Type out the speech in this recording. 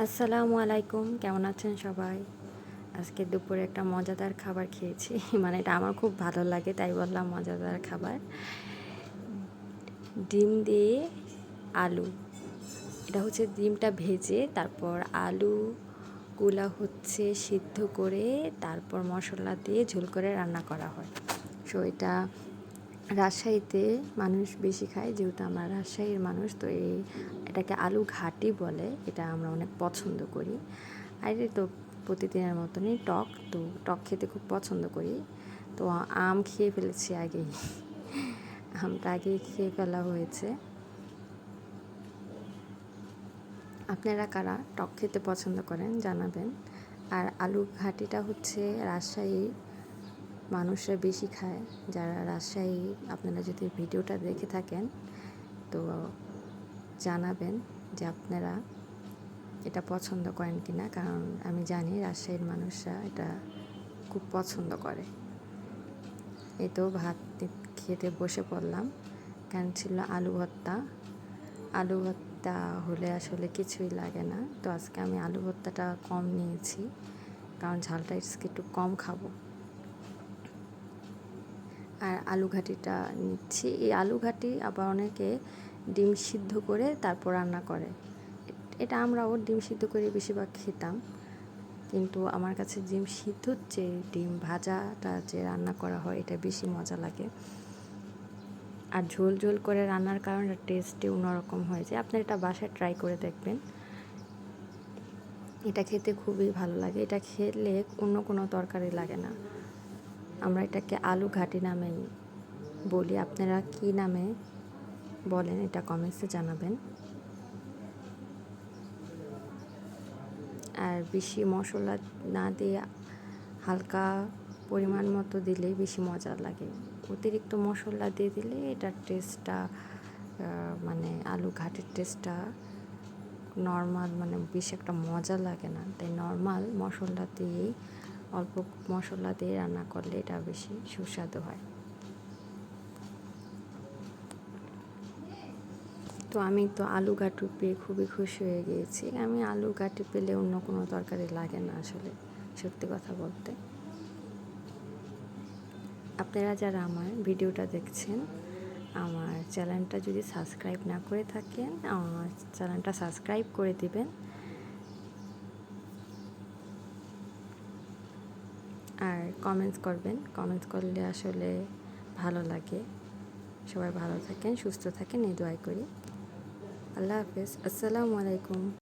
আসসালামু আলাইকুম, কেমন আছেন সবাই? আজকে দুপুরে একটা মজাদার খাবার খেয়েছি। মানে এটা আমার খুব ভালো লাগে, তাই বললাম মজাদার খাবার। ডিম দিয়ে আলু। এটা হচ্ছে ডিমটা ভেজে তারপর আলুগুলা হচ্ছে সিদ্ধ করে তারপর মশলা দিয়ে ঝোল করে রান্না করা হয়। সো এটা রাজশাহীতে মানুষ বেশি খায়, যেহেতু আমরা রাজশাহীর মানুষ, তো এটাকে আলু ঘাটি বলে। এটা আমরা অনেক পছন্দ করি। আর এই তো প্রতিদিনের মতনই টক, তো টক খেতে খুব পছন্দ করি। তো আম খেয়ে ফেলেছি আগেই। আমটা আগেই খেয়ে ফেলা হয়েছে। আপনারা কারা টক খেতে পছন্দ করেন জানাবেন। আর আলু ঘাটিটা হচ্ছে রাজশাহী মানুষরা বেশি খায়। যারা রাজশাহী, আপনারা যদি ভিডিওটা দেখে থাকেন তো জানাবেন যে আপনারা এটা পছন্দ করেন কি না, কারণ আমি জানি রাজশাহীর মানুষরা এটা খুব পছন্দ করে। এই তো ভাত খেতে বসে পড়লাম, কারণ ছিল আলু ভর্তা। আলু ভর্তা হলে আসলে কিছুই লাগে না, তো আজকে আমি আলু ভর্তাটা কম নিয়েছি, কারণ ঝালটা একটু কম খাবো। আর আলু ঘাটিটা নিচ্ছি। এই আলু ঘাটি আবার অনেকে ডিম সিদ্ধ করে তারপর রান্না করে। এটা আমরাও ডিম সিদ্ধ করে বেশিরভাগ খেতাম, কিন্তু আমার কাছে ডিম সিদ্ধর চেয়ে ডিম ভাজাটা যে রান্না করা হয় এটা বেশি মজা লাগে। আর ঝোল ঝোল করে রান্নার কারণে টেস্টে অন্যরকম হয়ে যায়। আপনি এটা বাসায় ট্রাই করে দেখবেন, এটা খেতে খুবই ভালো লাগে। এটা খেলে অন্য কোনো তরকারি লাগে না। আমরা এটাকে আলু ঘাটি নামেই বলি। আপনারা কী নামে বলেন এটা কমেন্টসে জানাবেন। আর বেশি মশলা না দিয়ে হালকা পরিমাণ মতো দিলেই বেশি মজা লাগে। অতিরিক্ত মশলা দিয়ে দিলে এটার টেস্টটা মানে আলু ঘাটির টেস্টটা নর্মাল, মানে বেশি একটা মজা লাগে না। তাই নর্মাল মশলা দিয়েই, অল্প মশলা দিয়ে রান্না করলে এটা বেশি সুস্বাদু হয়। তো আমি তো আলু ঘাটি পেয়ে খুবই খুশি হয়ে গিয়েছি। আমি আলু ঘাটি পেলে অন্য কোনো তরকারি লাগে না আসলে, সত্যি কথা বলতে। আপনারা যারা আমার ভিডিওটা দেখছেন, আমার চ্যানেলটা যদি সাবস্ক্রাইব না করে থাকেন, আমার চ্যানেলটা সাবস্ক্রাইব করে দিবেন। আর কমেন্টস করবেন, কমেন্টস করলে আসলে ভালো লাগে। সবাই ভালো থাকেন, সুস্থ থাকেন, এই দোয়াই করি। আল্লাহ হাফেজ, আসসালামু আলাইকুম।